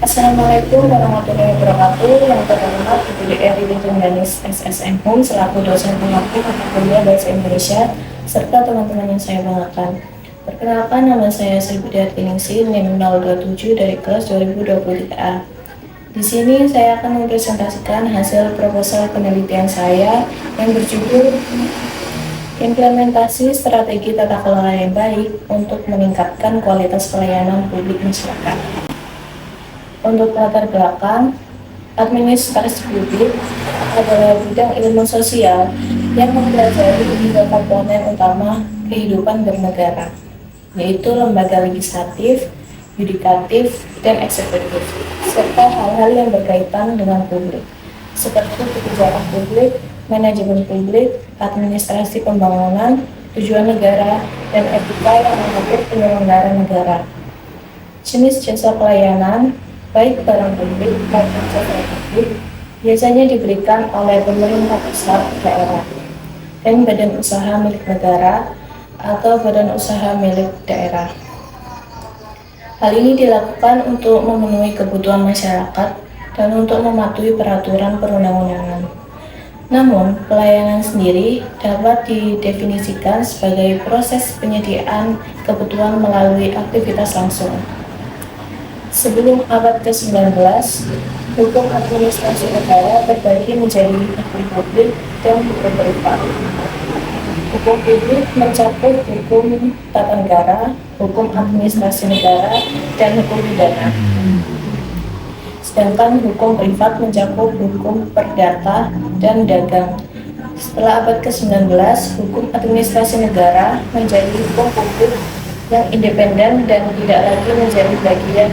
Assalamualaikum warahmatullahi wabarakatuh. Yang terhormat Ibu Eri Litung-Danis SSM Hum selaku dosen pengampu mata kuliah Bahasa Indonesia serta teman-teman yang saya banggakan. Perkenalkan, nama saya Sri Budiarti Ningsih, NIM 027 dari kelas 2023A. Di sini saya akan mempresentasikan hasil proposal penelitian saya yang berjudul Implementasi Strategi Tata Kelola yang Baik untuk Meningkatkan Kualitas Pelayanan Publik Masyarakat. Untuk latar belakang, administrasi publik adalah bidang ilmu sosial yang mempelajari tiga komponen utama kehidupan bernegara, yaitu lembaga legislatif, yudikatif, dan eksekutif, serta hal-hal yang berkaitan dengan publik, seperti kebijakan publik, manajemen publik, administrasi pembangunan, tujuan negara, dan etika yang mengatur penyelenggara negara. Jenis jasa pelayanan, baik barang publik maupun jasa publik, biasanya diberikan oleh pemerintah pusat, daerah, dan badan usaha milik negara atau badan usaha milik daerah. Hal ini dilakukan untuk memenuhi kebutuhan masyarakat dan untuk mematuhi peraturan perundang-undangan. Namun, pelayanan sendiri dapat didefinisikan sebagai proses penyediaan kebutuhan melalui aktivitas langsung. Sebelum abad ke-19, hukum administrasi negara terbagi menjadi hukum publik dan hukum privat. Hukum publik mencakup hukum tata negara, hukum administrasi negara, dan hukum pidana. Sedangkan hukum privat mencakup hukum perdata dan dagang. Setelah abad ke-19, hukum administrasi negara menjadi hukum publik yang independen dan tidak lagi menjadi bagian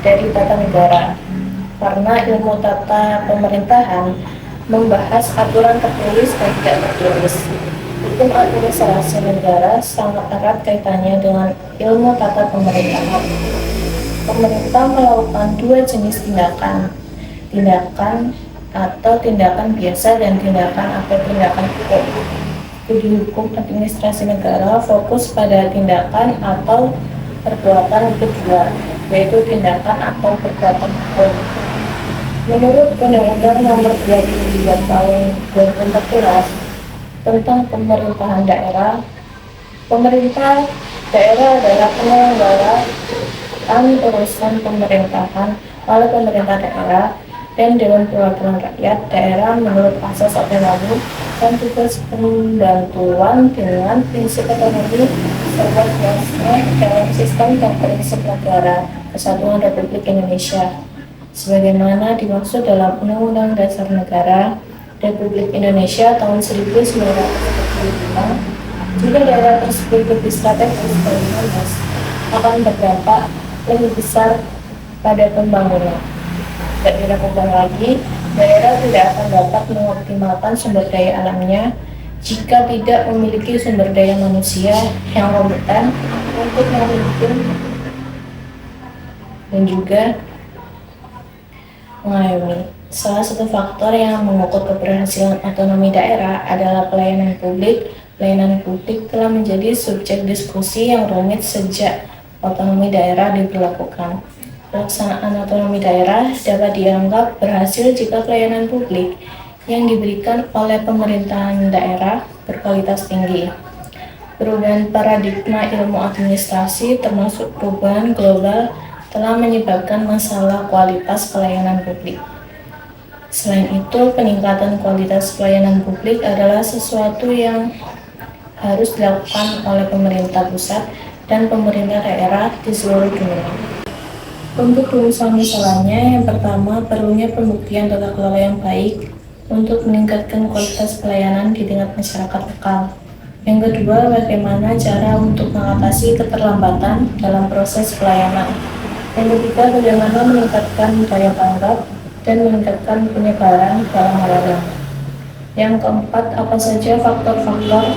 dari tata negara, karena ilmu tata pemerintahan membahas aturan tertulis dan tidak tertulis. Hukum administrasi negara sangat erat kaitannya dengan ilmu tata pemerintahan. Pemerintah melakukan dua jenis tindakan atau tindakan biasa dan tindakan hukum. Studi hukum administrasi negara fokus pada tindakan atau perbuatan kedua, yaitu tindakan atau perbuatan hukum. Menurut Undang-Undang Nomor 22 Tahun 2014 tentang pemerintahan daerah, pemerintah daerah adalah penyelenggara urusan pemerintahan oleh pemerintah daerah dan Dewan Perwakilan Rakyat daerah menurut asas otonomi dan tugas pembantuan dengan prinsip otonomi serta tugasnya dalam sistem dan prinsip negara Kesatuan Republik Indonesia sebagaimana dimaksud dalam Undang-Undang Dasar Negara Republik Indonesia tahun 1945. Jika daerah tersebut lebih strategis dan luas, akan berdampak lebih besar pada pembangunan. Tidak diragukan lagi, daerah tidak akan dapat mengoptimalkan sumber daya alamnya jika tidak memiliki sumber daya manusia yang kompeten untuk memimpin dan juga mengayomi. Salah satu faktor yang mengukur keberhasilan otonomi daerah adalah pelayanan publik. Pelayanan publik telah menjadi subjek diskusi yang rumit sejak otonomi daerah diberlakukan. Pelaksanaan otonomi daerah dapat dianggap berhasil jika pelayanan publik yang diberikan oleh pemerintahan daerah berkualitas tinggi. Perubahan paradigma ilmu administrasi termasuk perubahan global telah menyebabkan masalah kualitas pelayanan publik. Selain itu, peningkatan kualitas pelayanan publik adalah sesuatu yang harus dilakukan oleh pemerintah pusat dan pemerintah daerah di seluruh dunia. Untuk rumusan misalnya, yang pertama, perlunya pembuktian tata kelola yang baik untuk meningkatkan kualitas pelayanan di tingkat masyarakat lokal. Yang kedua, bagaimana cara untuk mengatasi keterlambatan dalam proses pelayanan. Yang ketiga, bagaimana meningkatkan daya tanggap dan meningkatkan penyebaran barang layanan. Yang keempat, apa saja faktor-faktor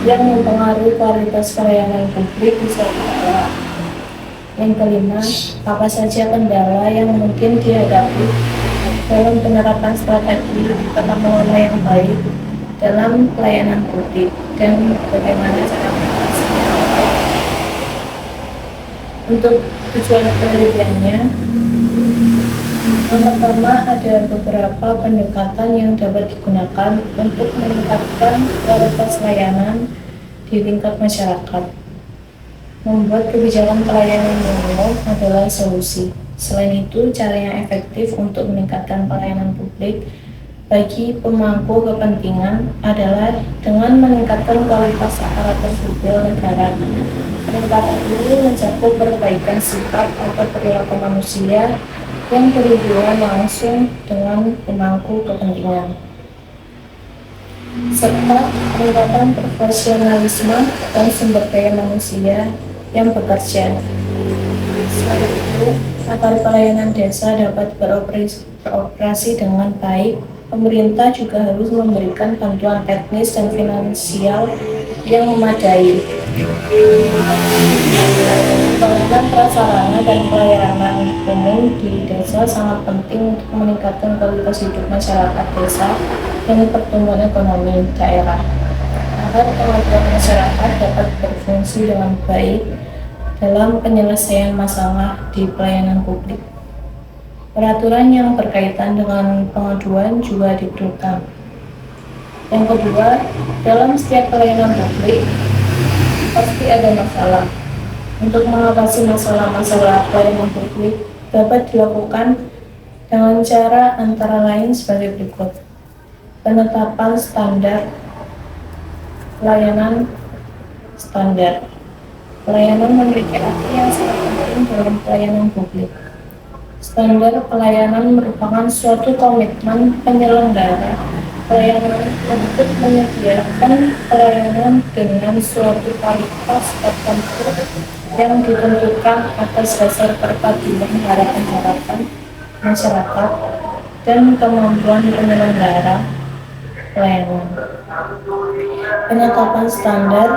yang mempengaruhi kualitas pelayanan publik di suatu daerah. Yang kelima, apa saja kendala yang mungkin dihadapi dalam penerapan strategi tata kelola yang baik dalam pelayanan publik dan bagaimana cara mengatasinya. Untuk tujuan penelitiannya, yang pertama ada beberapa pendekatan yang dapat digunakan untuk meningkatkan kualitas layanan di tingkat masyarakat. Membuat kebijakan pelayanan yang umum adalah solusi. Selain itu, cara yang efektif untuk meningkatkan pelayanan publik bagi pemangku kepentingan adalah dengan meningkatkan kualitas aparatur sipil negara. Peningkatan ini mencakup perbaikan sikap atau perilaku manusia yang berhubungan langsung dengan pemangku kepentingan, serta peningkatan profesionalisme dan sumber daya manusia yang bekerja. Selain itu, agar pelayanan desa dapat beroperasi dengan baik, pemerintah juga harus memberikan bantuan teknis dan finansial yang memadai. Pembangunan prasarana dan pelayanan umum di desa sangat penting untuk meningkatkan kualitas hidup masyarakat desa dan pertumbuhan ekonomi daerah, agar kemajuan masyarakat dapat berfungsi dengan baik dalam penyelesaian masalah di pelayanan publik. Peraturan yang berkaitan dengan pengaduan juga diperlukan. Yang kedua, dalam setiap pelayanan publik pasti ada masalah. Untuk mengatasi masalah-masalah pelayanan publik dapat dilakukan dengan cara antara lain sebagai berikut. Penetapan standar pelayanan standar. Pelayanan memiliki arti yang sangat penting dalam pelayanan publik. Standar pelayanan merupakan suatu komitmen penyelenggara pelayanan untuk menyediakan pelayanan dengan suatu kualitas tertentu yang ditentukan atas dasar perpaduan harapan-harapan masyarakat dan kemampuan penyelenggara pelayanan. Penetapan standar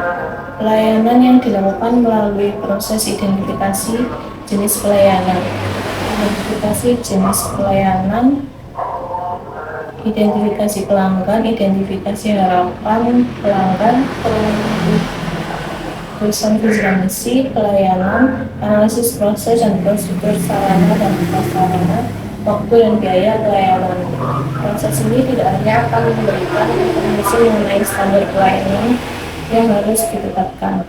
pelayanan yang dilakukan melalui proses identifikasi jenis pelayanan, identifikasi pelanggan, identifikasi harapan pelanggan, tulisan visi pelayanan, analisis proses dan prosedur sarana dan prasarana, waktu dan biaya pelayanan. Proses ini tidak hanya akan memberikan informasi mengenai standar pelayanan yang harus ditetapkan,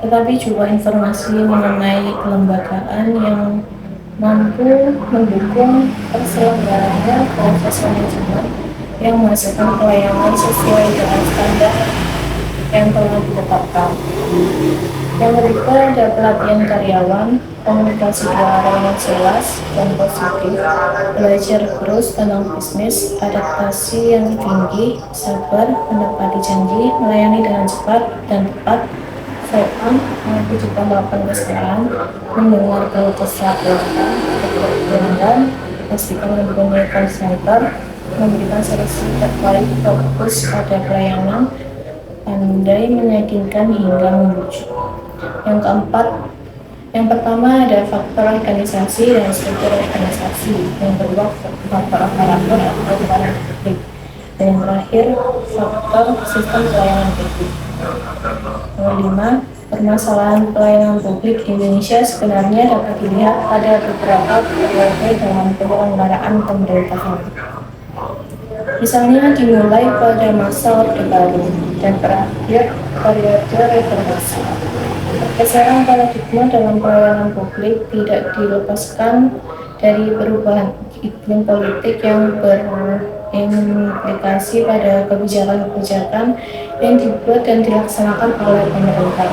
tetapi juga informasi mengenai kelembagaan yang mampu mendukung terselenggaranya proses manajemen yang menghasilkan pelayanan sesuai dengan standar yang telah ditetapkan. Yang berikut ada pelatihan karyawan, komunikasi dua arah yang jelas dan positif, belajar terus tentang bisnis, adaptasi yang tinggi, sabar, menepati janji, melayani dengan cepat dan tepat, sopan, mampu juga melakukan kesalahan, mendengar keluh kesah pelanggan, dan pastikan mempunyai call center, memberikan solusi terbaik, fokus pada pelayanan, pandai meyakinkan hingga membujuk. Yang pertama ada faktor organisasi dan struktur organisasi. Yang kedua faktor aparatur atau pelayanan publik. Dan yang terakhir faktor sistem pelayanan publik. Yang kelima, permasalahan pelayanan publik di Indonesia sebenarnya dapat dilihat pada beberapa periode dalam penyelenggaraan pemerintahan. Misalnya dimulai pada masa Orde Baru dan berakhir periode reformasi. Pergeseran paradigma dalam pelayanan publik tidak dilepaskan dari perubahan iklim politik yang berimplikasi pada kebijakan-kebijakan yang dibuat dan dilaksanakan oleh pemerintah.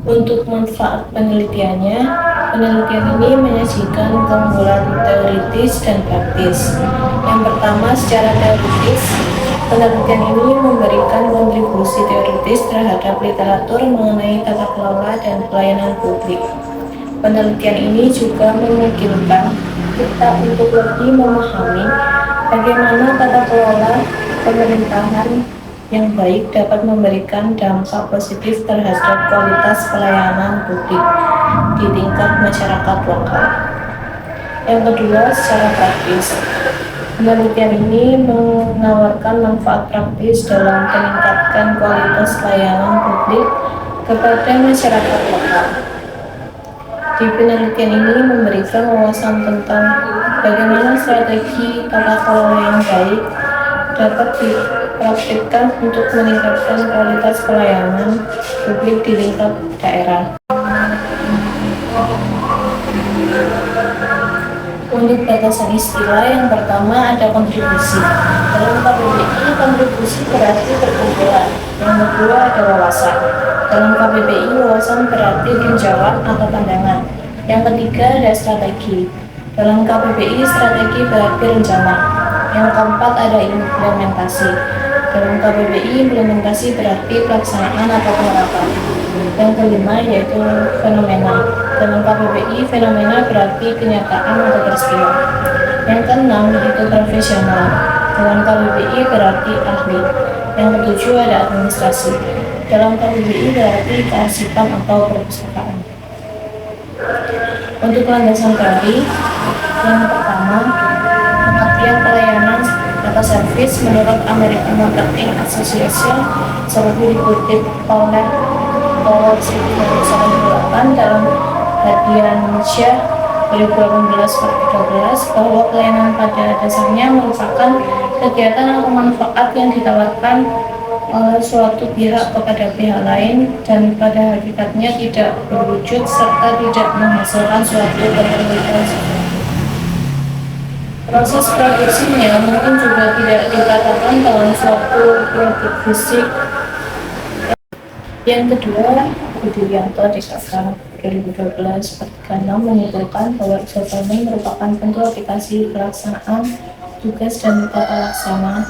Untuk manfaat penelitiannya, penelitian ini menyajikan keunggulan teoritis dan praktis. Yang pertama, secara teoritis, penelitian ini memberikan kontribusi teoritis terhadap literatur mengenai tata kelola dan pelayanan publik. Penelitian ini juga memungkinkan kita untuk lebih memahami bagaimana tata kelola pemerintahan yang baik dapat memberikan dampak positif terhadap kualitas pelayanan publik di tingkat masyarakat lokal. Yang kedua, secara praktis, penelitian ini menawarkan manfaat praktis dalam meningkatkan kualitas layanan publik kepada masyarakat lokal. Di penelitian ini memberikan wawasan tentang bagaimana strategi tata kelola yang baik dapat dipraktikkan untuk meningkatkan kualitas pelayanan publik di lingkup daerah. Untuk batasan istilah, yang pertama ada kontribusi. Dalam KBBI, kontribusi berarti perkumpulan. Yang kedua ada wawasan. Dalam KBBI, wawasan berarti tinjauan atau pandangan. Yang ketiga ada strategi. Dalam KBBI, strategi berarti rencana. Yang keempat ada implementasi. Dalam KBBI, implementasi berarti pelaksanaan atau penerapan. Yang kelima yaitu fenomena. Dalam KBBI, fenomena berarti kenyataan atau peristiwa. Yang keenam yaitu profesional. Dalam KBBI berarti ahli. Yang ketujuh ada administrasi. Dalam KBBI berarti kearsipan atau perpustakaan. Untuk landasan teori, yang pertama, pengertian pelayanan atau service menurut American Marketing Association seperti dikutip oleh Howard 1998 dalam hadiah Syah 2018-2012 bahwa pelayanan pada dasarnya merupakan kegiatan atau manfaat yang ditawarkan oleh suatu pihak kepada pihak lain dan pada hakikatnya tidak berwujud serta tidak menghasilkan suatu keterlibatan. Proses produksinya mungkin juga tidak dikatakan dalam suatu produk fisik. Yang kedua, Budianto DKK 2012-46 menyimpulkan bahwa e-government merupakan bentuk aplikasi pelaksanaan tugas dan tata laksana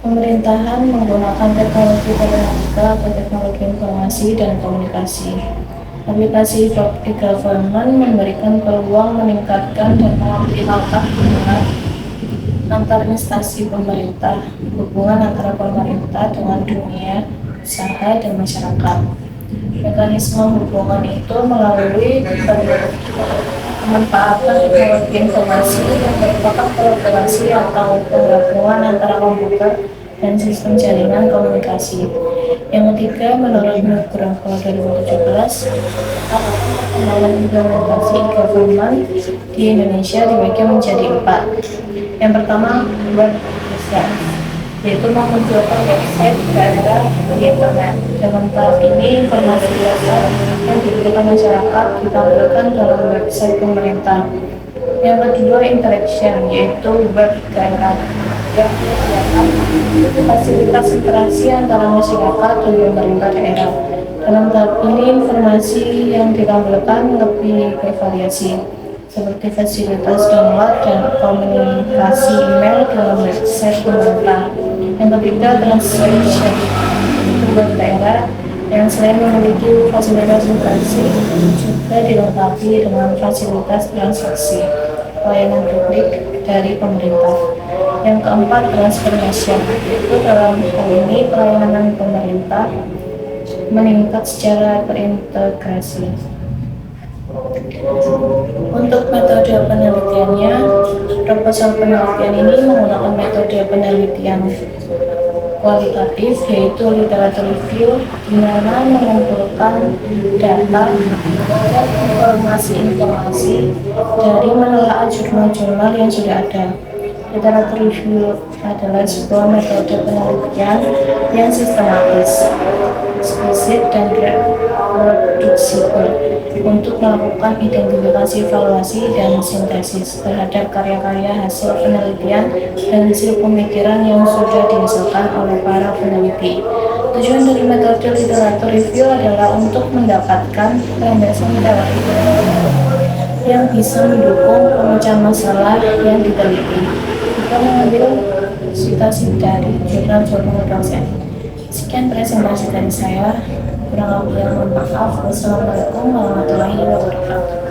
pemerintahan menggunakan teknologi telematika atau teknologi informasi dan komunikasi. Aplikasi e-government memberikan peluang meningkatkan dan mengoptimalkan hubungan antar instansi pemerintah, hubungan antara pemerintah dengan dunia usaha dan masyarakat. Mekanisme hubungan itu melalui pemanfaatan teknologi informasi yang merupakan kolaborasi atau penggabungan antara komputer dan sistem jaringan komunikasi. Yang ketiga, menurut Nugroho 2017, perkembangan implementasi e-government di Indonesia dibagi menjadi 4. Yang pertama, web design, yaitu memunculkan website daerah di internet. Dalam tahap ini, informasi dasar yang diberikan masyarakat ditampilkan dalam website pemerintah. Yang kedua, interaction, yaitu web daerah yang menyediakan fasilitas interaksi antara masyarakat dan pemerintah daerah. Dalam tahap ini, informasi yang ditampilkan lebih bervariasi, seperti fasilitas download dan komunikasi email dalam website pemerintah. Yang ketiga, transaction, web daerah yang selain memiliki fasilitas interaksi juga dilengkapi dengan fasilitas transaksi pelayanan publik dari pemerintah. Yang keempat, transformation, itu dalam hal ini pelayanan pemerintah meningkat secara terintegrasi. Untuk metode penelitiannya, proposal penelitian ini menggunakan metode penelitian kualitatif, yaitu literatur review, di mana mengumpulkan data dan informasi-informasi dari menelaah jurnal-jurnal yang sudah ada. Literatur review adalah sebuah metode penelitian yang sistematis, eksplisit, dan reproduksibel untuk melakukan identifikasi, evaluasi, dan sintesis terhadap karya-karya hasil penelitian dan hasil pemikiran yang sudah dihasilkan oleh para peneliti. Tujuan dari metode literatur review adalah untuk mendapatkan landasan teori yang bisa mendukung pemecahan masalah yang diteliti. Kita mengambil citasi dari jurnal-jurnal dosen. Sekian presentasi dari saya. Kurang lebih mohon maaf. Wassalamualaikum warahmatullahi wabarakatuh.